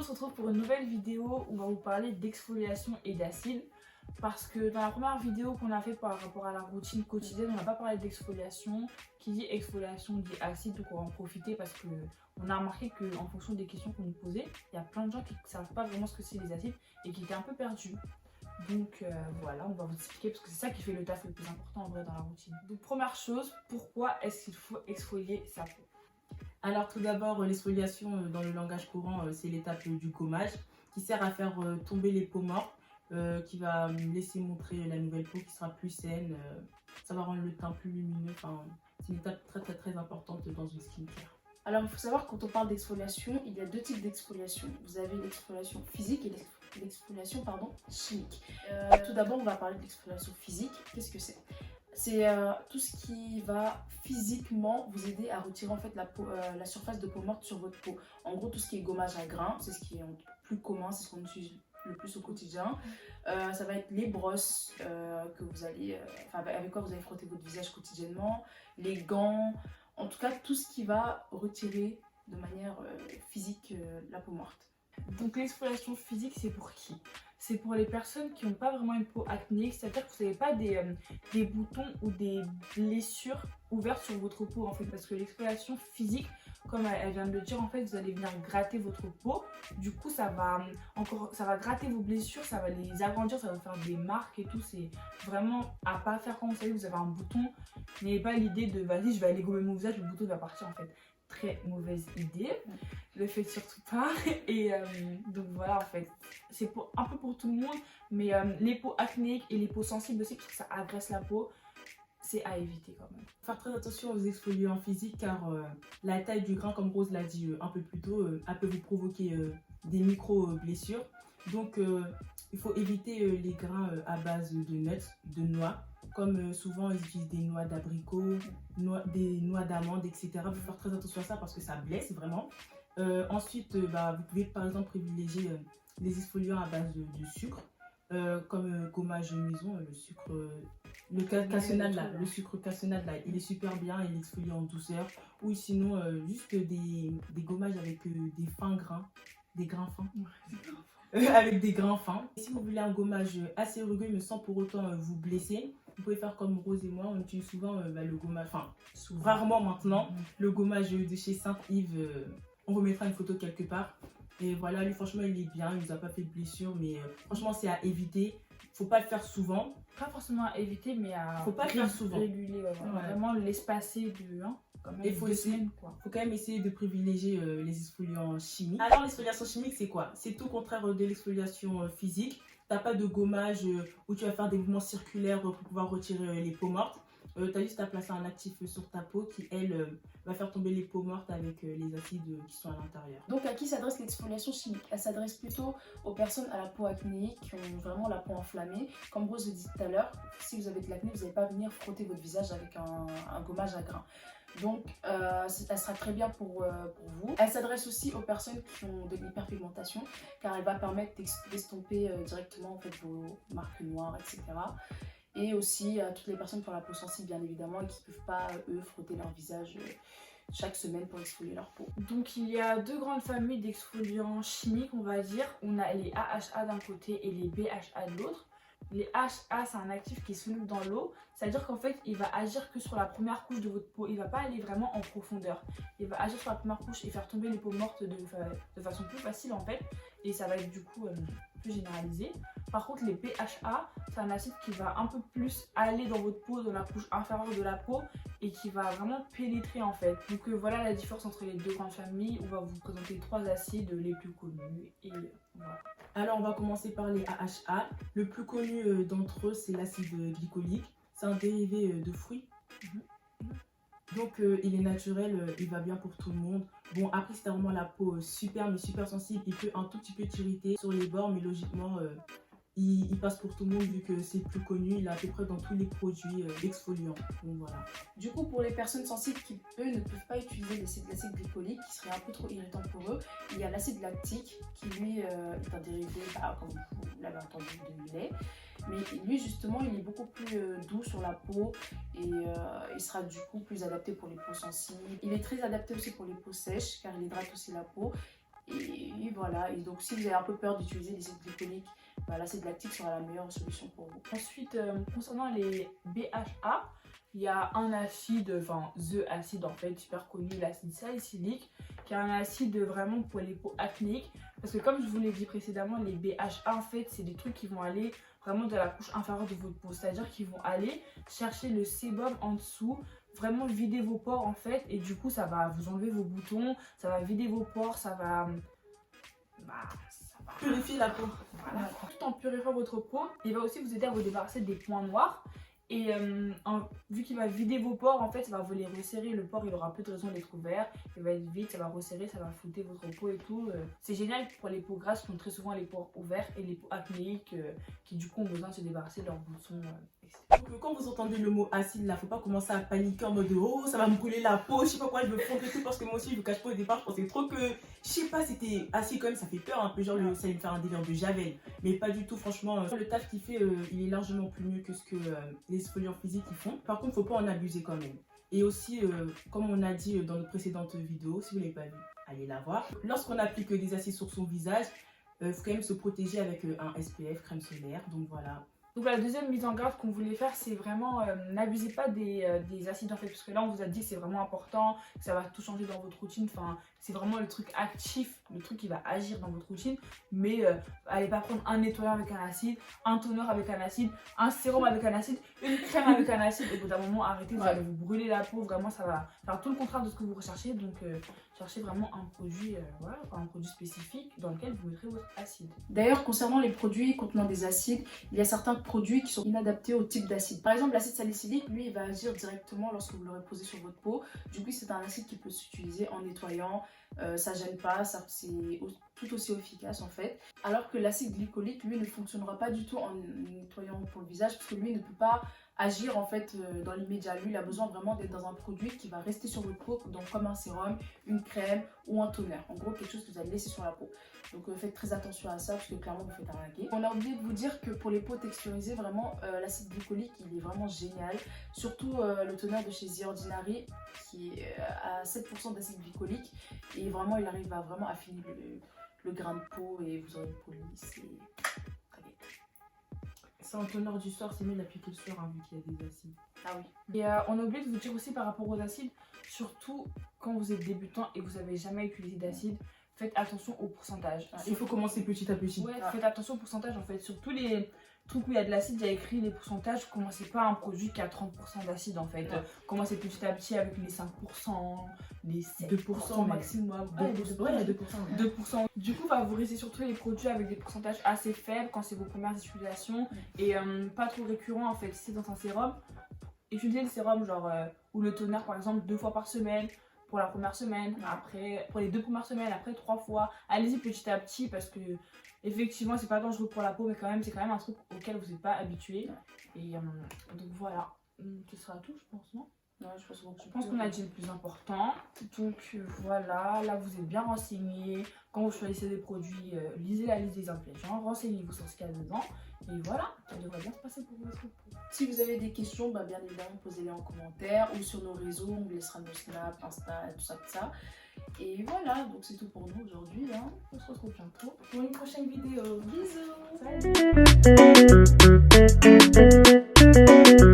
se retrouve pour une nouvelle vidéo où on va vous parler d'exfoliation et d'acide. Parce que dans la première vidéo qu'on a fait par rapport à la routine quotidienne, on n'a pas parlé d'exfoliation. Qui dit exfoliation dit acide, donc on va en profiter parce qu'on a remarqué qu'en fonction des questions qu'on nous posait, il y a plein de gens qui ne savent pas vraiment ce que c'est les acides et qui étaient un peu perdus. Donc voilà, on va vous expliquer parce que c'est ça qui fait le taf le plus important en vrai dans la routine. Donc première chose, pourquoi est-ce qu'il faut exfolier sa peau? Alors tout d'abord, l'exfoliation dans le langage courant, c'est l'étape du gommage qui sert à faire tomber les peaux mortes, qui va laisser montrer la nouvelle peau qui sera plus saine, ça va rendre le teint plus lumineux, enfin, c'est une étape très importante dans une skincare. Alors il faut savoir que quand on parle d'exfoliation, il y a deux types d'exfoliation. Vous avez l'exfoliation physique et l'exfoliation chimique. Tout d'abord on va parler de l'exfoliation physique. Qu'est-ce que c'est? C'est tout ce qui va physiquement vous aider à retirer en fait la surface de peau morte sur votre peau. En gros tout ce qui est gommage à grains, c'est ce qui est plus commun, c'est ce qu'on utilise le plus au quotidien. Ça va être les brosses que vous allez, avec quoi vous allez frotter votre visage quotidiennement, les gants, en tout cas tout ce qui va retirer de manière physique la peau morte. Donc l'exfoliation physique, c'est pour qui? C'est pour les personnes qui n'ont pas vraiment une peau acnéique, c'est-à-dire que vous n'avez pas des boutons ou des blessures ouvertes sur votre peau en fait, parce que l'exfoliation physique, comme elle vient de le dire, en fait, vous allez venir gratter votre peau. Du coup, ça va gratter vos blessures, ça va les agrandir, ça va faire des marques et tout. C'est vraiment à pas faire quand vous savez, vous avez un bouton. N'ayez pas l'idée de vas-y, je vais aller gommer mon visage, le bouton va partir en fait. Très mauvaise idée, le faites surtout pas. Et donc voilà, en fait, c'est un peu pour tout le monde, mais les peaux acnéiques et les peaux sensibles aussi, parce que ça agresse la peau, c'est à éviter quand même. Faire très attention aux exfoliants physiques car la taille du grain, comme Rose l'a dit un peu plus tôt, elle peut vous provoquer des micro-blessures. Donc il faut éviter les grains à base de nuts, de noix. Comme souvent ils utilisent des noix d'abricot, des noix d'amandes, etc. Il faut faire très attention à ça parce que ça blesse vraiment. Ensuite, vous pouvez par exemple privilégier les exfoliants à base de sucre. Comme gommage maison, le sucre, le sucre cassonade là, il est super bien, il exfolie en douceur. Ou sinon juste des gommages avec des fins grains, des grains fins. Avec des grains fins. Et si vous voulez un gommage assez rugueux mais sans pour autant vous blesser, vous pouvez faire comme Rose et moi, on utilise souvent le gommage, enfin rarement maintenant, le gommage de chez Saint-Yves, on remettra une photo quelque part. Et voilà, lui franchement il est bien, il nous a pas fait de blessure, mais franchement c'est à éviter. Faut pas le faire souvent. Pas forcément à éviter, mais à faut pas le faire souvent. Réguler, vraiment l'espacer de il faut quand même essayer de privilégier les exfoliants chimiques. Alors l'exfoliation chimique c'est quoi? C'est tout le contraire de l'exfoliation physique. T'as pas de gommage où tu vas faire des mouvements circulaires pour pouvoir retirer les peaux mortes. Tu as juste à placer un actif sur ta peau qui, elle, va faire tomber les peaux mortes avec les acides qui sont à l'intérieur. Donc à qui s'adresse l'exfoliation chimique? Elle s'adresse plutôt aux personnes à la peau acnéique qui ont vraiment la peau enflammée. Comme Rose le dit tout à l'heure, si vous avez de l'acné, vous n'allez pas venir frotter votre visage avec un gommage à grains. Donc elle sera très bien pour vous. Elle s'adresse aussi aux personnes qui ont de l'hyperpigmentation car elle va permettre d'estomper directement en fait, vos marques noires, etc. Et aussi à toutes les personnes qui ont la peau sensible bien évidemment et qui ne peuvent pas eux frotter leur visage chaque semaine pour exfolier leur peau. Donc il y a deux grandes familles d'exfoliants chimiques on va dire. On a les AHA d'un côté et les BHA de l'autre. Les AHA c'est un actif qui est soluble dans l'eau, c'est-à-dire qu'en fait il va agir que sur la première couche de votre peau, il va pas aller vraiment en profondeur. Il va agir sur la première couche et faire tomber les peaux mortes de façon plus facile en fait, et ça va être du coup plus généralisé. Par contre les BHA c'est un acide qui va un peu plus aller dans votre peau, dans la couche inférieure de la peau, et qui va vraiment pénétrer en fait. Donc voilà la différence entre les deux grandes familles. On va vous présenter trois acides les plus connus et voilà. Alors on va commencer par les AHA. Le plus connu d'entre eux c'est l'acide glycolique. C'est un dérivé de fruits. Donc il est naturel, il va bien pour tout le monde. Bon après si t'as vraiment la peau super sensible, il peut un tout petit peu t'irriter sur les bords, mais logiquement il passe pour tout le monde vu que c'est le plus connu, il est à peu près dans tous les produits exfoliants. Donc voilà. Du coup pour les personnes sensibles qui eux ne peuvent pas utiliser l'acide glycolique, qui serait un peu trop irritant pour eux, il y a l'acide lactique qui lui est un dérivé, comme vous l'avez entendu, de lait. Mais lui justement il est beaucoup plus doux sur la peau et il sera du coup plus adapté pour les peaux sensibles. Il est très adapté aussi pour les peaux sèches car il hydrate aussi la peau. Et voilà, et donc si vous avez un peu peur d'utiliser les acides glycoliques, l'acide lactique sera la meilleure solution pour vous. Ensuite, concernant les BHA, il y a un acide, enfin the acide en fait, super connu, l'acide salicylique, qui est un acide vraiment pour les peaux acnéiques. Parce que comme je vous l'ai dit précédemment, les BHA en fait, c'est des trucs qui vont aller vraiment de la couche inférieure de votre peau. C'est-à-dire qu'ils vont aller chercher le sébum en dessous, vraiment vider vos pores en fait, et du coup ça va vous enlever vos boutons, ça va vider vos pores, ça va Purifier la peau. voilà. Tout en purifiant votre peau, il va aussi vous aider à vous débarrasser des points noirs. Et vu qu'il va vider vos pores, en fait, ça va vous les resserrer. Le pore, il aura plus de raison d'être ouvert. Il va être vide, ça va resserrer, ça va flouter votre peau et tout. C'est génial pour les peaux grasses qui ont très souvent les pores ouverts et les peaux acnéiques qui, du coup, ont besoin de se débarrasser de leurs boutons, etc. Donc, quand vous entendez le mot acide, là, faut pas commencer à paniquer en mode oh, ça va me brûler la peau, je sais pas quoi, je me fondre et tout. Parce que moi aussi, je vous cache pas au départ, je pensais trop que, je sais pas, c'était acide quand même, ça fait peur un peu. Genre, ça allait me faire un délire de javel. Mais pas du tout, franchement. Le taf qu'il fait, il est largement plus mieux que ce que les exfoliants physiques font. Par contre, faut pas en abuser quand même. Et aussi, comme on a dit dans notre précédente vidéo, si vous l'avez pas vu, allez la voir. Lorsqu'on applique des acides sur son visage, faut quand même se protéger avec un SPF, crème solaire. Donc voilà. Donc la deuxième mise en garde qu'on voulait faire, c'est vraiment n'abusez pas des acides en fait, parce que là on vous a dit que c'est vraiment important, que ça va tout changer dans votre routine, enfin c'est vraiment le truc actif, le truc qui va agir dans votre routine, mais allez pas prendre un nettoyant avec un acide, un toner avec un acide, un sérum avec un acide, une crème avec un acide, et au bout d'un moment arrêtez, vous allez vous brûler la peau, vraiment ça va faire tout le contraire de ce que vous recherchez, donc cherchez vraiment un produit, voilà, un produit spécifique dans lequel vous mettrez votre acide. D'ailleurs, concernant les produits contenant des acides, il y a certains produits qui sont inadaptés au type d'acide. Par exemple, l'acide salicylique, lui, il va agir directement lorsque vous l'aurez posé sur votre peau. Du coup, c'est un acide qui peut s'utiliser en nettoyant. Ça gêne pas, c'est tout aussi efficace en fait. Alors que l'acide glycolique, lui, ne fonctionnera pas du tout en nettoyant pour le visage, parce que lui ne peut pas agir en fait dans l'immédiat. Lui, il a besoin vraiment d'être dans un produit qui va rester sur votre peau, donc comme un sérum, une crème ou un toner. En gros, quelque chose que vous allez laisser sur la peau. Donc faites très attention à ça, parce que clairement vous faites arnaquer. On a oublié de vous dire que pour les peaux texturisées, vraiment l'acide glycolique, il est vraiment génial. Surtout le toner de chez The Ordinary, qui est à 7% d'acide glycolique. Et vraiment, il arrive à vraiment affiner le grain de peau, et vous aurez une peau lisse et très bien. C'est un toner du soir, c'est mieux d'appliquer le soir hein, vu qu'il y a des acides. Ah oui. Et on a oublié de vous dire aussi par rapport aux acides, surtout quand vous êtes débutant et que vous n'avez jamais utilisé d'acide, faites attention au pourcentage. Il faut commencer petit à petit. Ouais, faites attention au pourcentage en fait. Sur tous les trucs où il y a de l'acide, il y a écrit les pourcentages. Commencez pas un produit qui a 30% d'acide en fait. Ouais. Commencez petit à petit avec les 5%, les 7% 2% maximum. Ouais, Ouais, il y a 2%. 2%. Du coup, vous restez surtout les produits avec des pourcentages assez faibles quand c'est vos premières utilisations et pas trop récurrents en fait. Si c'est dans un sérum, utilisez le sérum genre ou le toner par exemple 2 fois par semaine. Pour la première semaine, après pour les 2 premières semaines, après 3 fois. Allez-y petit à petit parce que effectivement c'est pas dangereux pour la peau, mais quand même c'est quand même un truc auquel vous n'êtes pas habitué. Et donc voilà, ce sera tout je pense, non? Ouais, je pense qu'on a dit le plus important. Donc voilà, là vous êtes bien renseignés. Quand vous choisissez des produits, lisez la liste des ingrédients, renseignez-vous sur ce qu'il y a dedans. Et voilà, ça devrait bien se passer pour votre peau. Si vous avez des questions, bien évidemment, posez-les en commentaire ou sur nos réseaux, on vous laissera nos Snap, Insta, tout ça. Et voilà, donc c'est tout pour nous aujourd'hui. Hein. On se retrouve bientôt pour une prochaine vidéo. Bisous. Salut.